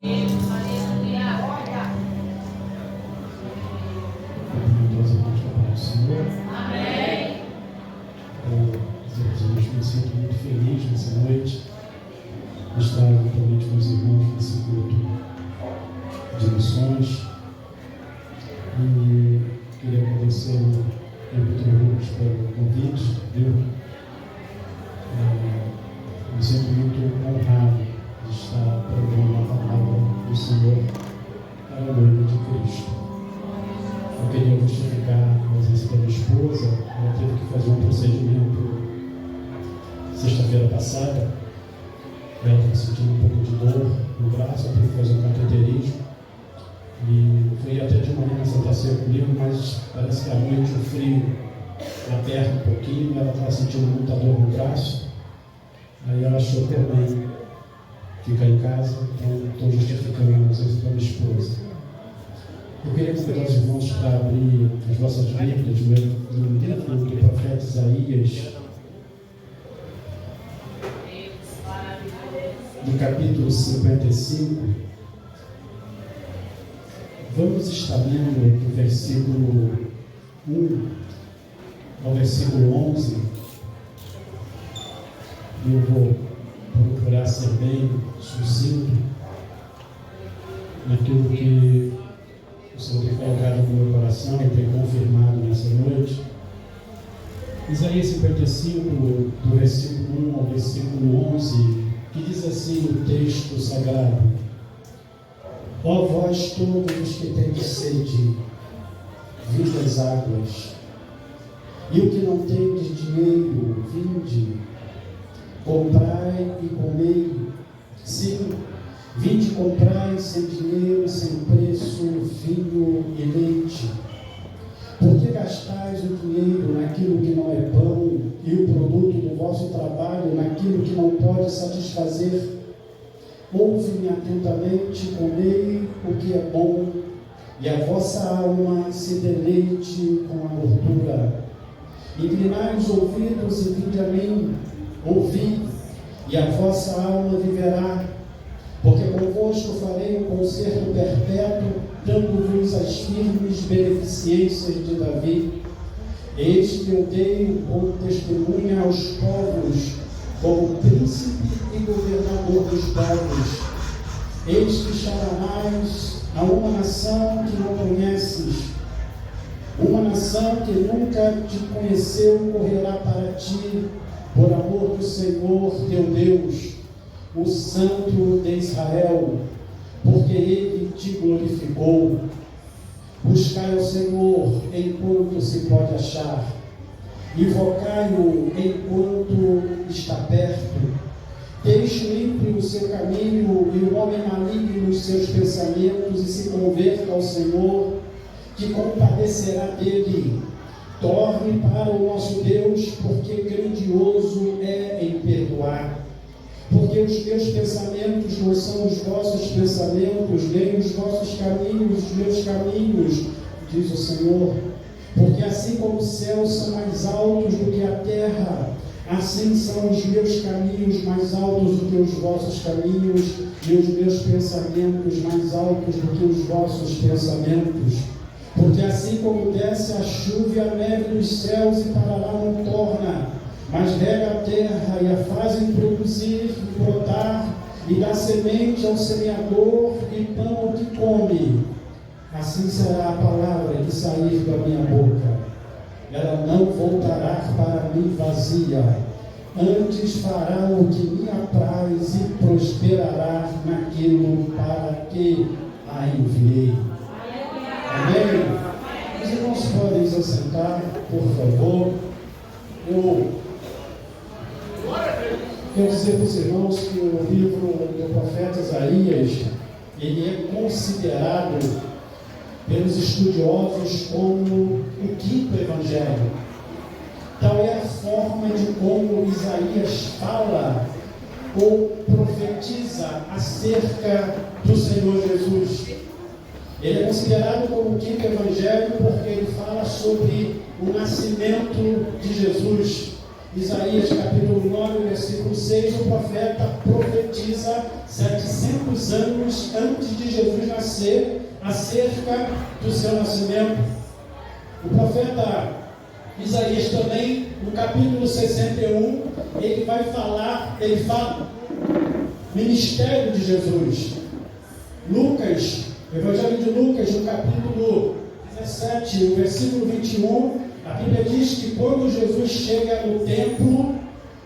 Me sinto muito feliz nessa noite de estar juntamente com os irmãos nesse culto de missões. E queria agradecer ao Dr. Rubens pelo convite, viu? Me sinto muito honrado de estar pregando a palavra do Senhor para a noiva de Cristo. Eu queria justificar a ausência da minha esposa. Ela teve que fazer um procedimento sexta-feira passada. Ela estava sentindo um pouco de dor no braço, ela teve que fazer um cateterismo. E fui até de manhã na Santa Ceia comigo, mas parece que à noite o frio aperta um pouquinho e ela estava sentindo muita dor no braço. Aí ela achou por bem ficar em casa, então estou justificando a ausência da minha esposa. Eu queria convidar os irmãos para abrir as vossas Bíblias no livro do profeta Isaías, no capítulo 55. Vamos estar lendo do versículo 1 ao versículo 11. Eu vou procurar ser bem sucinto naquilo que o Senhor tem colocado no meu coração e tem confirmado nessa noite. Isaías 55, do versículo 1 ao versículo 11, que diz assim o texto sagrado: Ó vós todos os que tendes sede, vinde às águas, e o que não tendes dinheiro, vinde, comprai e comei. Sim, vinde comprai sem dinheiro, sem preço, vinho e leite. Porque gastais o dinheiro naquilo que não é pão, e o produto do vosso trabalho naquilo que não pode satisfazer? Ouve-me atentamente, comei o que é bom, e a vossa alma se deleite com a gordura. Inclinai os ouvidos e vinde a mim, ouvi, e a vossa alma viverá. Porque convosco farei um concerto perpétuo, dando-vos as firmes beneficências de Davi. Eis que eu dei como testemunha aos povos, como príncipe e governador dos povos. Eis que chamarás a uma nação que não conheces, uma nação que nunca te conheceu correrá para ti, por amor do Senhor teu Deus, o Santo de Israel, porque Ele te glorificou. Buscai ao Senhor enquanto se pode achar, invocai-o enquanto está perto. Deixe ímpio o seu caminho e o homem maligno os seus pensamentos, e se converta ao Senhor, que compadecerá dele. Torne para o nosso Deus, porque grandioso é em perdoar. Porque os meus pensamentos não são os vossos pensamentos, nem os vossos caminhos os meus caminhos, diz o Senhor. Porque assim como os céus são mais altos do que a terra, assim são os meus caminhos mais altos do que os vossos caminhos, e os meus pensamentos mais altos do que os vossos pensamentos. Porque assim como desce a chuva e a neve dos céus e para lá não torna, mas rega a terra e a fazem produzir e brotar, e dá semente ao semeador e pão ao que come, assim será a palavra que sair da minha boca. Ela não voltará para mim vazia, antes fará o que me apraz e prosperará naquilo para que a enviei. Amém? Os irmãos podem se assentar, por favor. Eu quero dizer para os irmãos que o livro do profeta Isaías, ele é considerado pelos estudiosos como o quinto evangelho. Tal é a forma de como Isaías fala ou profetiza acerca do Senhor Jesus. Ele é considerado como o quinto evangelho porque ele fala sobre o nascimento de Jesus. Isaías capítulo 9, versículo 6, o profeta profetiza 700 anos antes de Jesus nascer, acerca do seu nascimento. O profeta Isaías também, no capítulo 61, ele fala ministério de Jesus. Lucas, Evangelho de Lucas, no capítulo 17, o versículo 21, a Bíblia diz que quando Jesus chega no templo,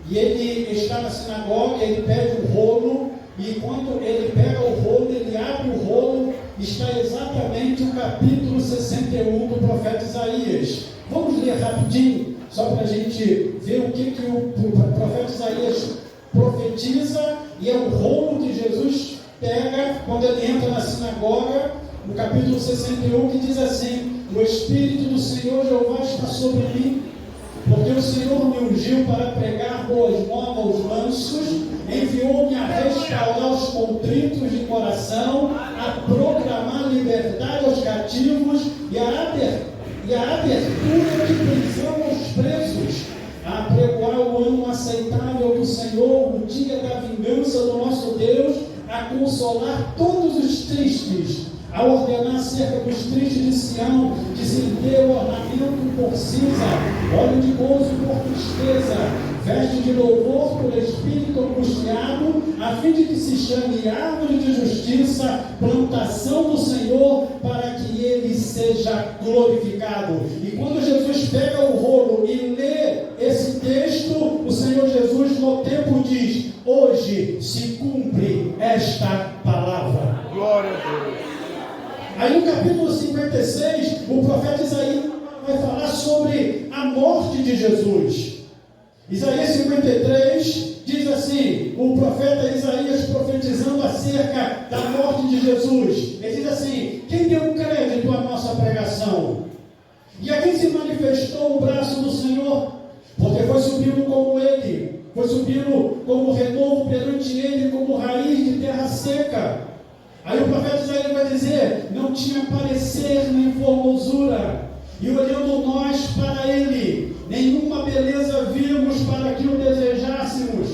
e ele está na sinagoga, ele pede um rolo, e quando ele pega o rolo, ele abre o rolo, está exatamente o capítulo 61 do profeta Isaías. Vamos ler rapidinho, só para a gente ver o que o profeta Isaías profetiza, e é o rolo que Jesus pega quando ele entra na sinagoga, no capítulo 61, que diz assim: o Espírito do Senhor Jeová está sobre mim, porque o Senhor me ungiu para pregar boas novas aos mansos, enviou-me a restaurar os contritos de coração, a proclamar liberdade aos cativos e a abertura de prisão aos presos, a pregoar o ano aceitável do Senhor, o dia da vingança do nosso Deus, a consolar todos os tristes, a ordenar acerca dos tristes de Sião, que se lhe deu ornamento por cinza, óleo de gozo por tristeza, veste de louvor por espírito angustiado, a fim de que se chame árvore de justiça, plantação do Senhor, para que ele seja glorificado. E quando Jesus pega o rolo e lê esse texto, o Senhor Jesus no templo diz: hoje se cumpre esta palavra. Glória a Deus. Aí no capítulo 56, o profeta Isaías vai falar sobre a morte de Jesus. Isaías 53 diz assim, o profeta Isaías profetizando acerca da morte de Jesus. Ele diz assim: quem deu crédito à nossa pregação? E a quem se manifestou o braço do Senhor? Porque foi subindo como ele, foi subindo como renovo perante ele, como raiz de terra seca. Aí o profeta Isaías vai dizer: não tinha parecer nem formosura, e olhando nós para ele, nenhuma beleza vimos para que o desejássemos.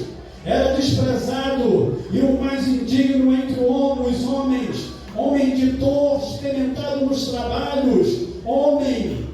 Era desprezado e o mais indigno entre os homens, homem de dor, experimentado nos trabalhos, homem,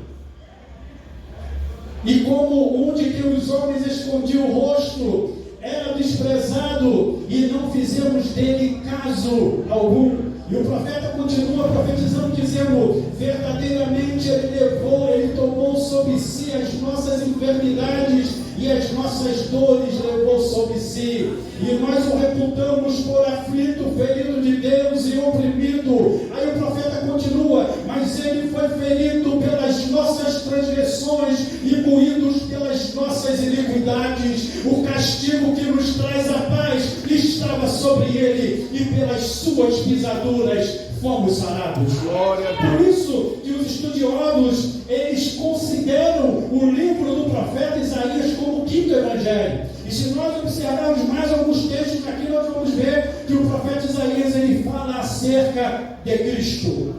e como um de que os homens escondiam o rosto, era desprezado e não fizemos dele caso algum. E o profeta continua profetizando, dizendo: verdadeiramente ele tomou sobre si as nossas enfermidades e as nossas dores levou sobre si. E nós o reputamos por aflito, ferido de Deus e oprimido. Aí o profeta continua: mas ele foi ferido pelas nossas transgressões e moídos pelas nossas iniquidades. O castigo que nos traz a paz estava sobre ele, e pelas suas pisaduras fomos sarados. Glória a Deus. Por isso que os estudiosos, eles consideram o livro do profeta Isaías como o quinto evangelho. E se nós observarmos mais alguns textos aqui, nós vamos ver que o profeta Isaías, ele fala acerca de Cristo.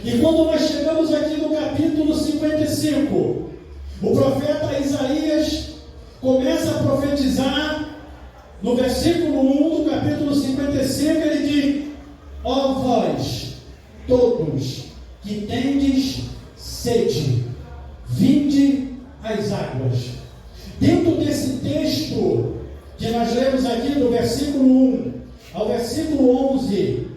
E quando nós chegamos aqui no capítulo 55, o profeta Isaías começa a profetizar. No versículo 1 do capítulo 55, ele diz: ó vós, todos que tendes sede, vinde às águas. Dentro desse texto que nós lemos aqui, do versículo 1 ao versículo 11,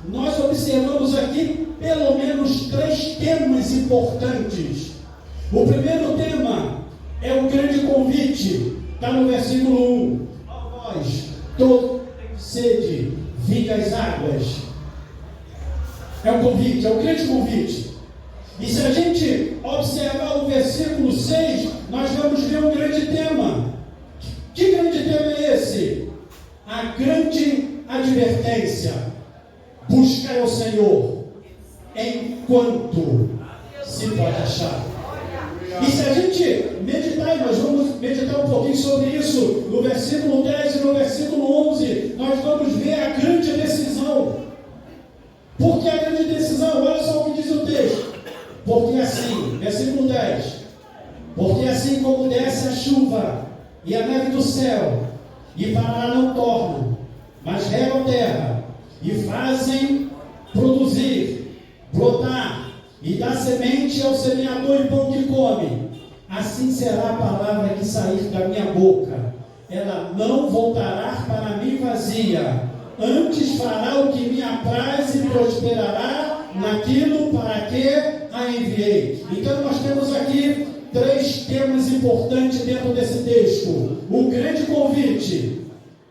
nós observamos aqui pelo menos 3 temas importantes. O primeiro tema é o grande convite, está no versículo 1. Todo sede, vinde às águas. É um convite, é um grande convite. E se a gente observar o versículo 6, nós vamos ver um grande tema. Que grande tema é esse? A grande advertência: buscai ao Senhor enquanto se pode achar. E se a gente meditar, e nós vamos meditar um pouquinho sobre isso, no versículo 10 e no versículo 11, nós vamos ver a grande decisão. Por que a grande decisão? Olha só o que diz o texto. Porque assim, versículo 10, porque assim como desce a chuva e a neve do céu, e para lá não tornam, mas regam a terra, e fazem produzir, brotar, e dar semente ao semeador e pão que come, assim será a palavra que sair da minha boca. Ela não voltará para mim vazia, antes fará o que me apraz e prosperará naquilo para que a enviei. Então nós temos aqui 3 temas importantes dentro desse texto: o grande convite,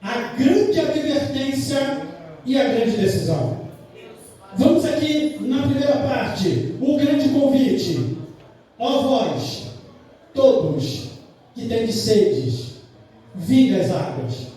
a grande advertência e a grande decisão. Vamos aqui na primeira parte, o grande convite. Ó vós, todos que tendes sedes, vinde às águas.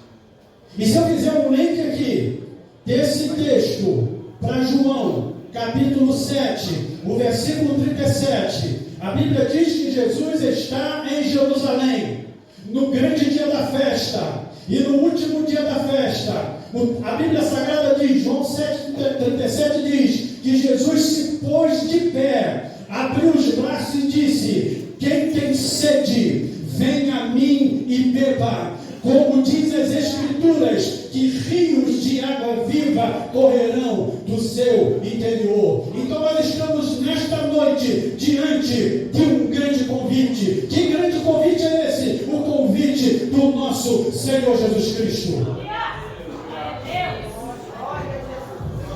E se eu fizer um link aqui desse texto para João, capítulo 7, o versículo 37, a Bíblia diz que Jesus está em Jerusalém, no grande dia da festa, e no último dia da festa, a Bíblia Sagrada diz, João 7,37 diz, que Jesus se pôs de pé, abriu os braços e disse: quem tem sede, venha a mim e beba. Como diz as Escrituras, que rios de água viva correrão do seu interior. Então nós estamos nesta noite diante de um grande convite. Que grande convite é esse? O convite do nosso Senhor Jesus Cristo.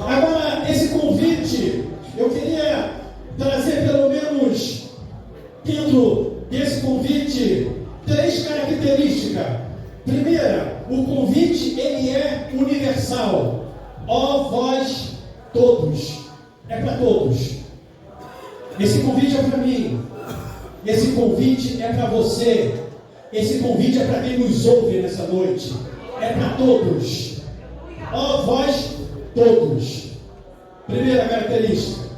Agora, esse convite, eu queria trazer pelo menos dentro desse convite 3 características. Primeira, o convite ele é universal. Ó vós todos, é para todos. Esse convite é para mim, esse convite é para você, esse convite é para quem nos ouve nessa noite, é para todos. Ó vós todos. Primeira característica.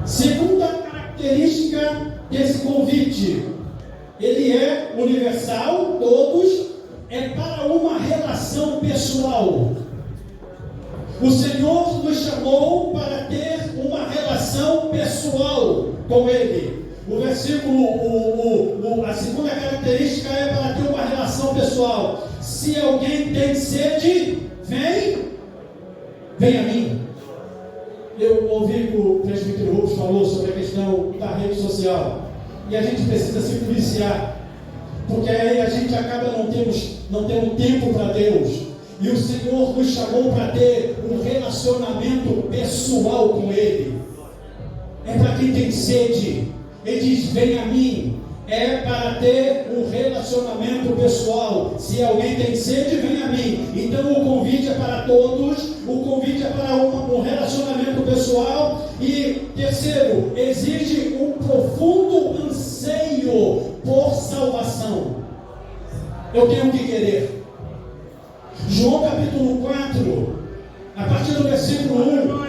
Segunda característica desse convite: ele é universal, todos, é para uma relação pessoal. O Senhor nos chamou para ter uma relação pessoal com Ele. O versículo, a segunda característica é para ter uma relação pessoal. Se alguém tem sede, vem a mim. Eu ouvi que o presbítero Rubens falou sobre a questão da rede social. E a gente precisa se policiar, porque aí a gente acaba não tendo tempo para Deus. E o Senhor nos chamou para ter um relacionamento pessoal com Ele. É para quem tem sede. Ele diz: vem a mim. É para ter um relacionamento pessoal. Se alguém tem sede, vem a mim. Então o convite é para todos. O convite é para um relacionamento pessoal. E terceiro, exige um profundo anseio por salvação. Eu tenho que querer. João capítulo 4, a partir do versículo 1,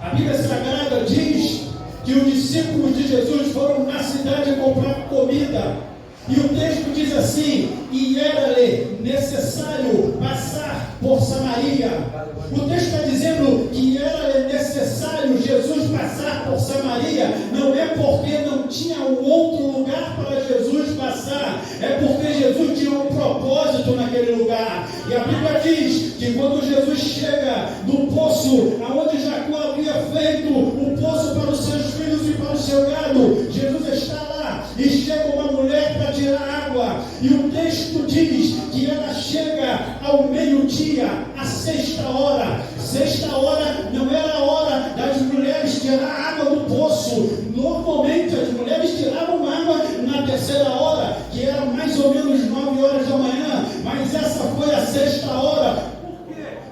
a Bíblia Sagrada diz que os discípulos de Jesus foram na cidade comprar comida. E o texto diz assim: e era-lhe necessário passar por Samaria. O texto está dizendo que era necessário Jesus passar por Samaria. Não é porque não tinha um outro lugar para Jesus passar, é porque Jesus tinha um propósito naquele lugar. E a Bíblia diz que quando Jesus chega no poço aonde Jacó havia feito o poço para os seus filhos e para o seu gado, Jesus está lá e chega uma mulher para tirar água. E o texto diz que ela chega ao meio-dia, à 6ª hora. 6ª hora não era a hora das mulheres tirar água do poço. Normalmente as mulheres tiravam água na 3ª hora, que era mais ou menos 9 horas da manhã. Mas essa foi a 6ª hora.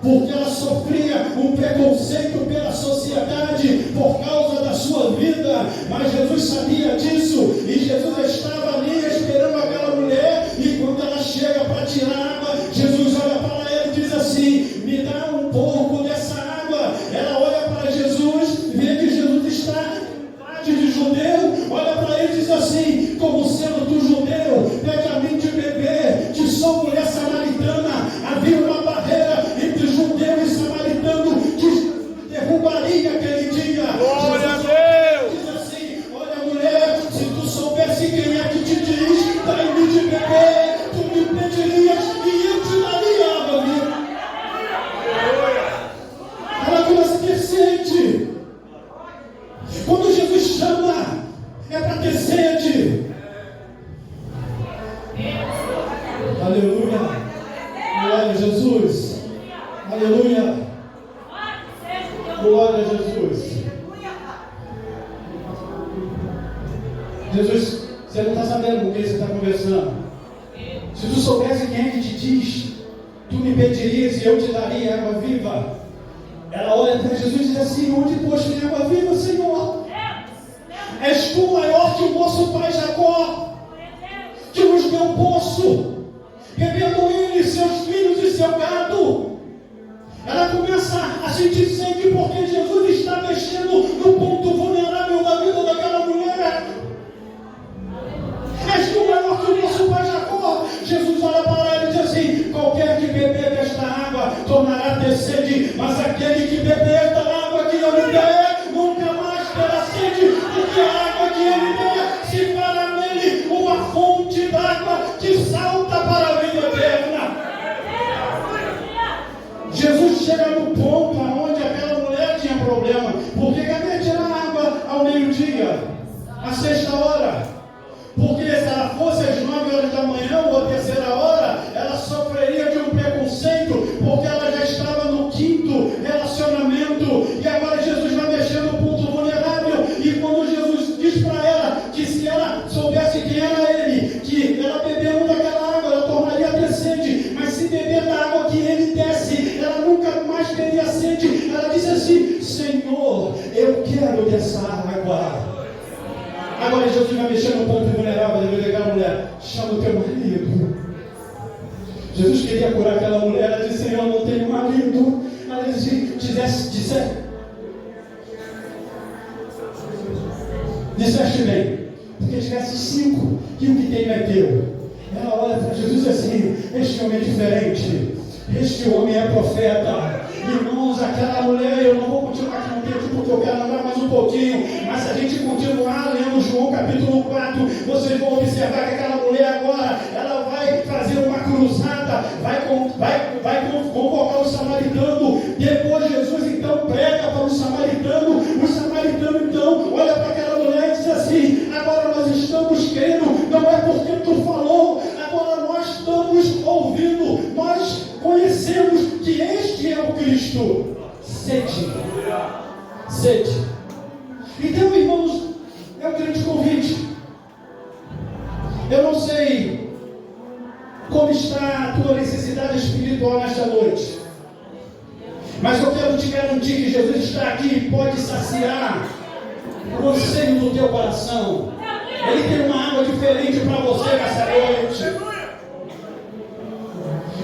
Porque ela sofria um preconceito pela sociedade por causa da sua vida. Mas Jesus sabia disso, e Jesus estava ali esperando aquela mulher. E quando ela chega para tirar água, Jesus olha para ela e diz assim: me dá um pouco dessa água. Ela olha para Jesus, vê que Jesus está de judeu, olha para ele e diz assim: como sendo tu judeu, pede a mim de beber, que sou mulher samaritana. Havia uma barreira entre judeu e samaritano que derrubaria aquele dia. Glória a Deus! Diz assim: olha, mulher, Glória a Jesus. Jesus, você não está sabendo com quem você está conversando. Se tu soubesse quem é que te diz, tu me pedirias e eu te daria água viva. Ela olha para Jesus e diz assim: onde pois tem água viva, Senhor? És tu maior que o nosso pai Jacó, que nos deu um poço, bebendo ele, seus filhos e seu gado. Ela começa a sentir sede porque Jesus está mexendo no ponto vulnerável da vida daquela mulher. És tu maior que o nosso pai Jacó. Jesus olha para ela e diz assim: qualquer que beber desta água tornará a ter sede, mas aquele que beber da água que eu lhe der nunca mais terá sede, porque a água que ele der se fará nele uma fonte d'água que salta para a vida eterna. Jesus chega no ponto onde aquela mulher tinha problema, porque cadê tirar água ao meio-dia, à sexta hora? Porque se ela fosse às 9 horas da manhã ou à terceira hora, ela sofreria de um preconceito, porque ela já estava no quinto relacionamento, e agora Jesus vai mexer no ponto vulnerável. E quando Jesus diz para ela que se ela soubesse quem era ele, que ela bebendo daquela água, ela tornaria a ter sede, mas se beber da água que ele desse, ela nunca mais teria sede. Ela disse assim: Senhor, eu quero dessa água. Agora Jesus vai mexer no ponto vulnerável da vida daquela mulher. Chama o teu marido. Jesus queria curar aquela mulher. Ela disse: Senhor, não tenho marido. Ela disseste bem, porque tivesse 5 e o que tem é teu. Ela olha para Jesus assim: este homem é diferente, este homem é profeta. Irmãos, aquela mulher, eu não vou continuar aqui no texto porque eu quero andar mais um pouquinho, mas se a gente continuar lendo João capítulo 4, vocês vão observar que aquela mulher agora, ela vai fazer uma cruzada, vai convocar o samaritano. Depois Jesus então prega para o samaritano então olha para aquela mulher e diz assim: agora nós estamos crendo, não é porque tu falou, agora nós estamos ouvindo, nós conhecemos que este é o Cristo. Sede. Então, irmãos, é um grande convite. Eu não sei como está a tua necessidade espiritual nesta noite, mas eu quero te garantir que Jesus está aqui e pode saciar o anseio do teu coração. Ele tem uma água diferente para você nessa noite.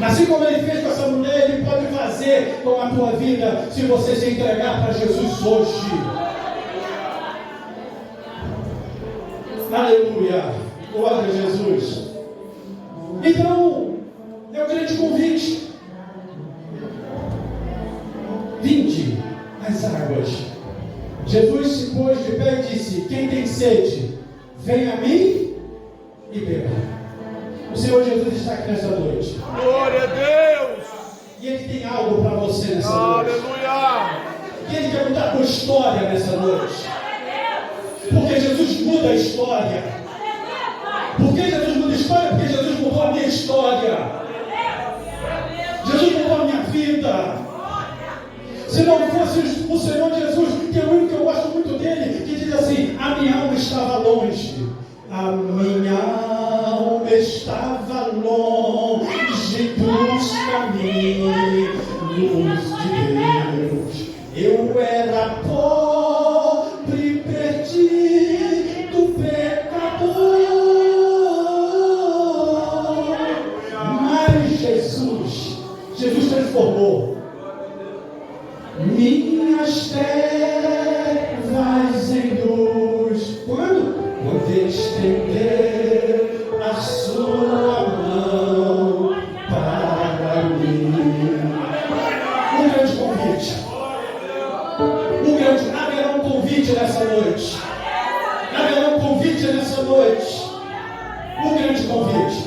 Assim como ele fez com essa mulher, ele pode fazer com a tua vida se você se entregar para Jesus hoje. Aleluia, glória a Jesus. Então, é um grande convite. Vinde às águas. Jesus se pôs de pé e disse: quem tem sede, vem a mim e beba. O Senhor Jesus está aqui nessa noite. Glória a Deus. E Ele tem algo para você nessa noite. Aleluia. E Ele quer mudar a tua história nessa noite. Porque Jesus muda a história. Por que Jesus muda a história? Porque Jesus mudou a minha história. Jesus mudou a minha vida. Se não fosse o Senhor Jesus, que é o único que eu gosto muito dele, que diz assim: a minha alma estava longe. A minha alma estava longe dos caminhos de Deus. Eu era pobre, perdido, pecador. Mas Jesus transformou minhas trevas em luz. Quando estender a sua mão para mim. Um grande convite. Haverá um convite nessa noite. Haverá um convite nessa noite. Um grande convite.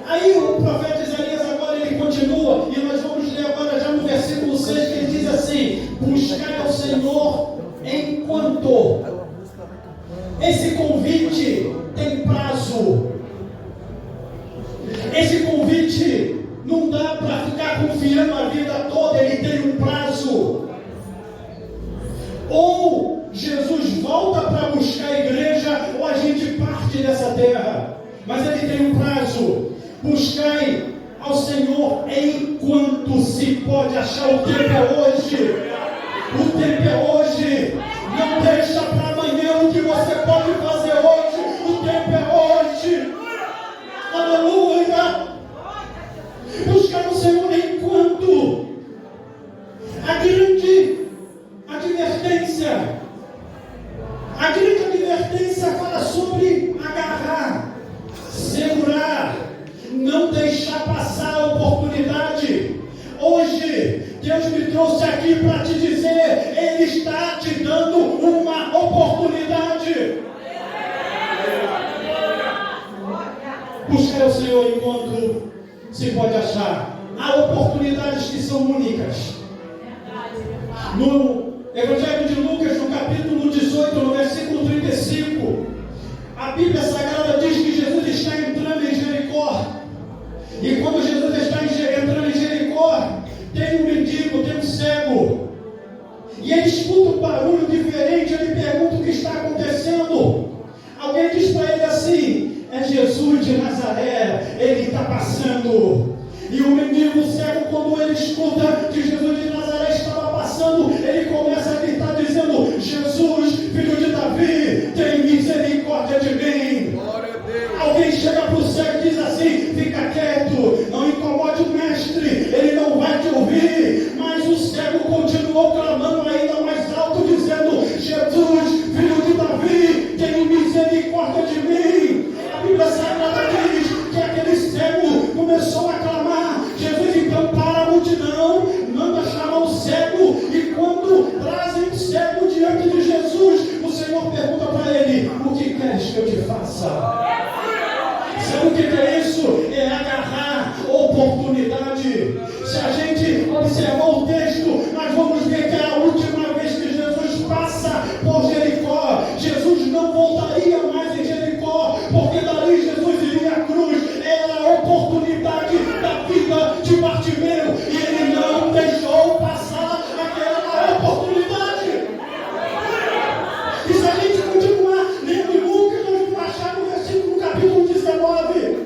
Aí o profeta Isaías agora ele continua, e nós vamos ler agora já no versículo 6, que ele diz assim: buscai ao Senhor enquanto. Esse convite tem prazo. Esse convite não dá para ficar confiando a vida toda, ele tem um prazo. tem um prazo. Buscai ao Senhor enquanto se pode achar. O tempo é hoje. O tempo é hoje. Não deixa para amanhã o que você pode fazer hoje. O tempo é hoje. Aleluia. Buscar o Senhor enquanto. A grande advertência. A grande advertência fala sobre agarrar, segurar, não deixar passar a oportunidade. Hoje, Deus me trouxe aqui para te dizer, Ele está te dando uma oportunidade. Buscar o Senhor enquanto se pode achar. Há oportunidades que são únicas. No Evangelho de Lucas, no capítulo 18, no versículo 35, a Bíblia Sagrada diz que Jesus está entrando em Jericó. E quando Jesus está entrando em Jericó, tem um mendigo, tem um cego. E ele escuta um barulho diferente, ele pergunta o que está acontecendo. Alguém diz para ele assim: é Jesus de Nazaré, ele está passando. E o mendigo cego, quando ele escuta que Jesus de Nazaré estava passando, ele começa a gritar dizendo: Jesus, filho de Davi, tem misericórdia de mim. Glória a Deus. Alguém chega para o cego e diz assim: fica quieto, não incomode o mestre, ele não vai te ouvir. Mas o cego continuou clamando ainda mais alto, dizendo: Jesus, filho de Davi, tem misericórdia de mim. A Bíblia Sagrada diz que aquele cego começou a clamar. Jesus então para a multidão, manda chamar o cego, e quando trazem o cego diante de Jesus, o Senhor pergunta para ele: o que queres que eu te faça? Sabe o que é isso? É agarrar oportunidade. Se a gente observar o texto, nós vamos ver que é a última vez que Jesus passa por Jericó. Jesus não voltaria mais em Jericó, porque dali Jesus iria à cruz. Era a oportunidade da vida de Bartimeu, e ele não deixou passar aquela oportunidade. E se a gente continuar lendo em Lucas, nós vamos achar no versículo capítulo 19,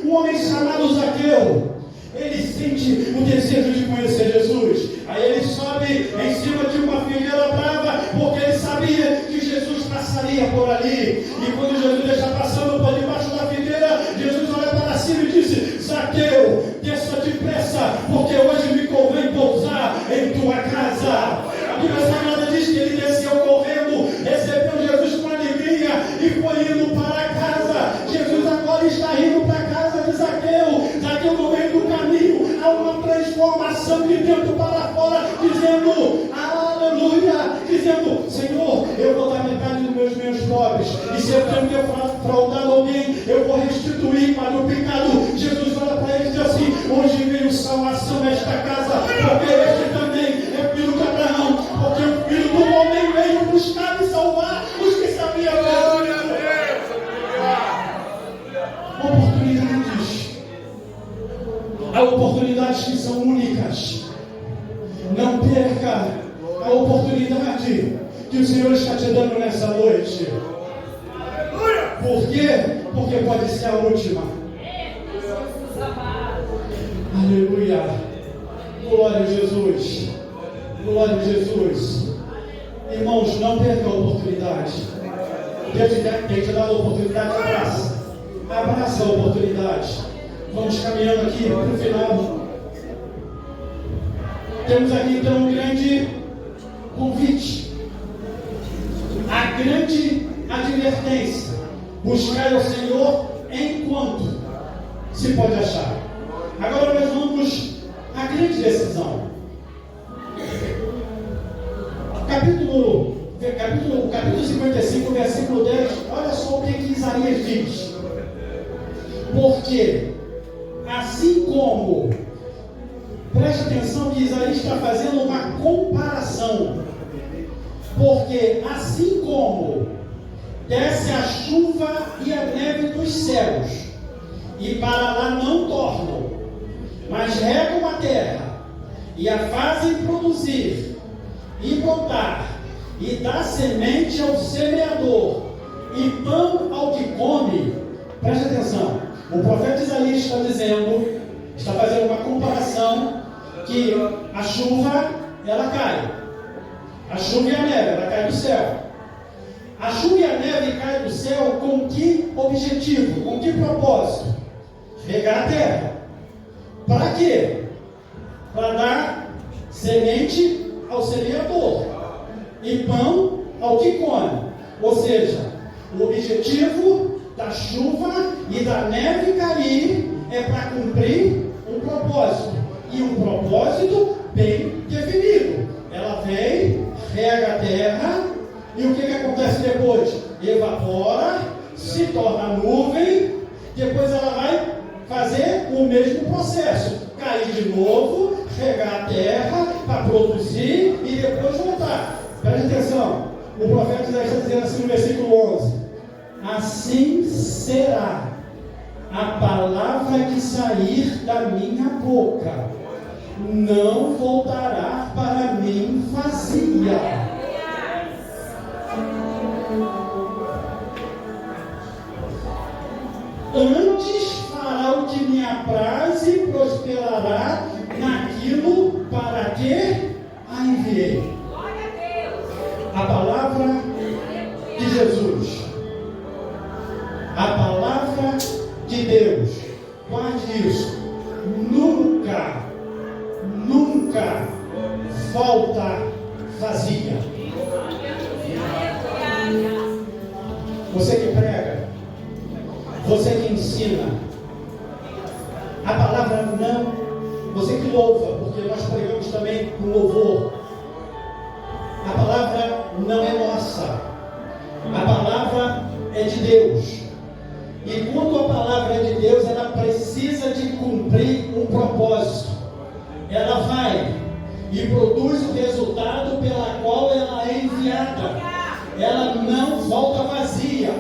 um homem chamado Zaqueu. Ele sente o desejo de conhecer Jesus. Aí ele sobe em cima de uma figueira brava, porque ele sabia que Jesus passaria por ali. E quando Jesus está passando por debaixo da figueira, Jesus olha para cima e disse: Zaqueu, desça depressa, porque hoje me convém pousar em tua casa. A Bíblia Sagrada diz que ele desceu correndo, recebeu Jesus com alegria e foi indo para casa. Jesus agora está indo para a casa de Zaqueu. Zaqueu, no meio do caminho, há uma transformação de dentro para fora, dizendo: aleluia, dizendo: Senhor, eu vou dar metade dos meus bens pobres, e se eu tenho defraudado alguém, eu vou restituir para o pecado. Jesus olha para ele e diz assim: hoje veio salvação nesta casa, porque este também é filho de Abraão, porque o filho do homem veio buscar e salvar os que sabiam. Glória a Deus. Oportunidades. Há oportunidades que são únicas. Não perca a oportunidade que o Senhor está te dando nessa noite. Por quê? Porque pode ser a última. Aleluia. Glória a Jesus. Glória a Jesus. Irmãos, não perca a oportunidade. Deus tem te dado a oportunidade, abraça. Abraça a oportunidade. Vamos caminhando aqui para o final. Temos aqui então um grande convite. A grande advertência: buscar o Senhor enquanto se pode achar. Agora nós vamos à grande decisão. Capítulo 55, versículo 10. Olha só o que Isaías diz. Porque assim como, preste atenção que Isaías está fazendo uma comparação. Porque assim como desce a chuva e a neve dos céus, e para lá não tornam, mas regam a terra, e a fazem produzir, e brotar, e dá semente ao semeador, e pão ao que come. Preste atenção. O profeta Isaías está dizendo, está fazendo uma comparação que a chuva, ela cai. A chuva e a neve, ela cai do céu. A chuva e a neve caem do céu com que objetivo? Com que propósito? Regar a terra. Para quê? Para dar semente ao semeador e pão ao que come. Ou seja, o objetivo da chuva e da neve cair é para cumprir um propósito. E um propósito bem definido. Ela vem, rega a terra, e o que acontece depois? Evapora, se torna nuvem, depois ela vai fazer o mesmo processo, cair de novo, regar a terra para produzir e depois voltar. Preste atenção, o profeta Isaías está dizendo assim no versículo 11: assim será a palavra que sair da minha boca, não voltará para mim vazia. Antes fará o que me apraz e prosperará naquilo para que a enviei. A palavra de Jesus, a palavra de Deus, guarde isso, nunca volta vazia. Você que prega, você que ensina, a palavra não, você que louva, porque nós pregamos também com louvor. A palavra não é nossa, a palavra é de Deus. E quando a palavra é de Deus, ela precisa de cumprir um propósito. Ela vai e produz o resultado pela qual ela é enviada. Ela não volta vazia.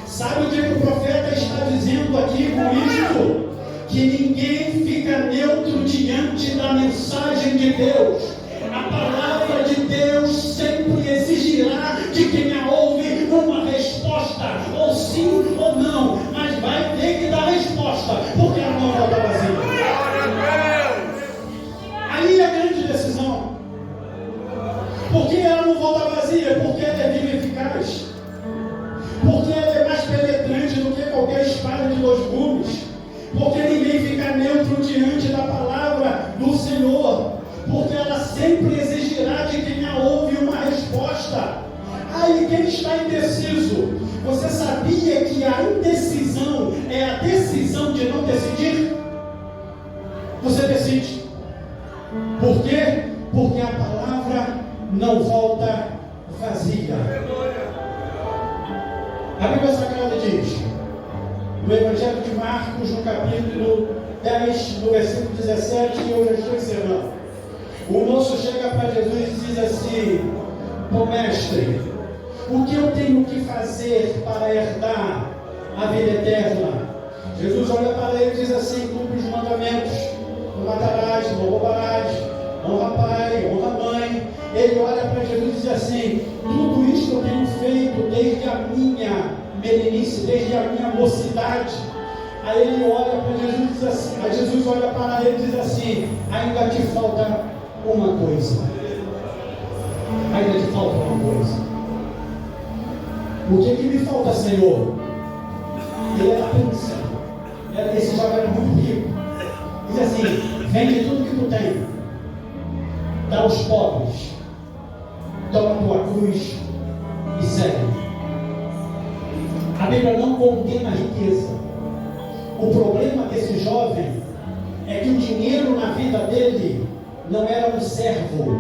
Sabe o que o profeta está dizendo aqui com isso? Que ninguém fica neutro diante da mensagem de Deus. A palavra de Deus sempre exigirá de quem a ouve uma resposta, ou sim ou não, mas vai ter que dar resposta, porque ela não volta vazia. Aí é a grande decisão. Por que ela não volta vazia? Porque ela é viva e eficaz. Porque ela é mais penetrante do que qualquer espada de 2 gumes. Porque ninguém fica neutro diante da palavra do Senhor. Porque ela sempre exigirá de quem a ouve uma resposta. Aí quem está indeciso? Você sabia que a indecisão é a decisão de não decidir? Você decide. Por quê? Porque a palavra não volta vazia. A Bíblia Sagrada diz, no Evangelho de Marcos, no capítulo 10, no versículo 17, e eu já estou encerrando. O moço chega para Jesus e diz assim: "Ó mestre, o que eu tenho que fazer para herdar a vida eterna?" Jesus olha para ele e diz assim: "Cumpre os mandamentos, não matarás, não roubarás, honra pai, honra mãe." Ele olha para Jesus e diz assim: "Tudo isso eu tenho feito desde a minha meninice, desde a minha mocidade." Aí ele olha para Jesus e diz assim, aí Jesus olha para ele e diz assim: "Ainda te falta uma coisa." Ainda te falta uma coisa. O que me falta, Senhor? Ele era príncipe. Esse jovem era muito rico. Diz assim: "Vende tudo que tu tem, dá aos pobres, toma tua cruz e segue." A Bíblia não condena a riqueza. O problema desse jovem é que o dinheiro na vida dele não era um servo,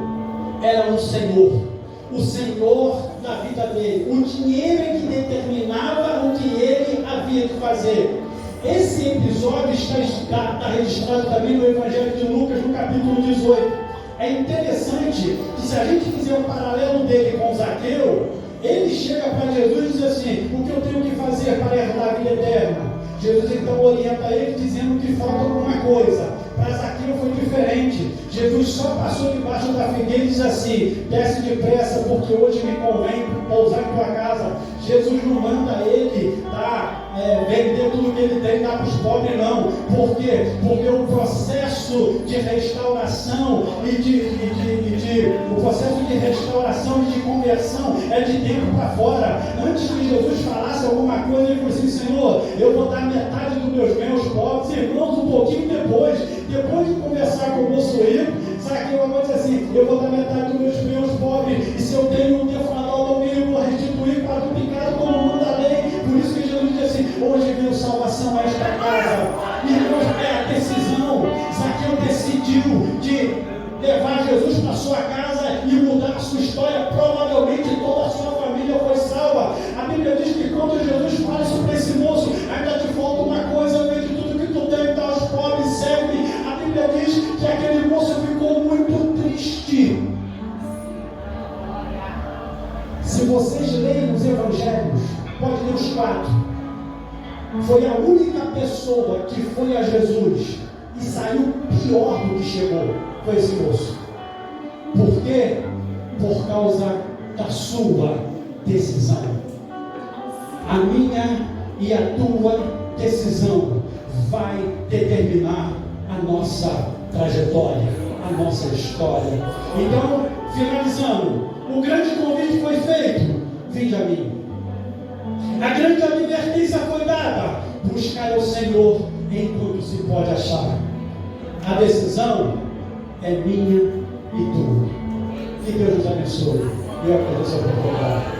era um senhor. O senhor da vida dele. O dinheiro é que determinava o que ele havia de fazer. Esse episódio está registrado também no Evangelho de Lucas, no capítulo 18. É interessante que, se a gente fizer um paralelo dele com Zaqueu, ele chega para Jesus e diz assim: "O que eu tenho que fazer para herdar a vida eterna?" Jesus então orienta ele dizendo que falta alguma coisa. Para Zaqueu dia foi diferente. Jesus só passou debaixo da figueira e disse assim: desce depressa, porque hoje me convém pousar em tua casa. Jesus não manda ele vender tudo que ele tem e dar para os pobres, não. Por quê? Porque o processo de restauração o processo de restauração e de conversão é de dentro para fora. Antes que Jesus falasse alguma coisa, ele falou assim: Senhor, eu vou dar metade dos meus bens aos pobres. Irmãos, um pouquinho depois de conversar com o moço rico, Zaqueu vai dizer assim: eu vou dar metade dos meus bens aos pobres, e se eu tenho um defraudado ao meio, eu vou restituir para duplicado como manda a lei. Por isso que Jesus diz assim: hoje veio salvação a esta casa. Irmãos, é a decisão. Zaqueu decidiu de levar Jesus para sua casa e mudar a sua história. Provavelmente toda a sua família foi salva. A Bíblia diz que quando Jesus fala isso para esse moço: ainda te falta uma coisa, vende tudo que tu tem, dá aos pobres, serve. A Bíblia diz que aquele moço ficou muito triste. Se vocês lerem os evangelhos, pode ler os 4. Foi a única pessoa que foi a Jesus e saiu pior do que chegou. Foi esse moço. Por quê? Por causa da sua decisão. A minha e a tua decisão vai determinar a nossa trajetória, a nossa história. Então, finalizando, o grande convite foi feito: vinde a mim. A grande advertência foi dada: buscar o Senhor enquanto se pode achar. A decisão é minha e tua. Que Deus nos abençoe. Eu agradeço a oportunidade.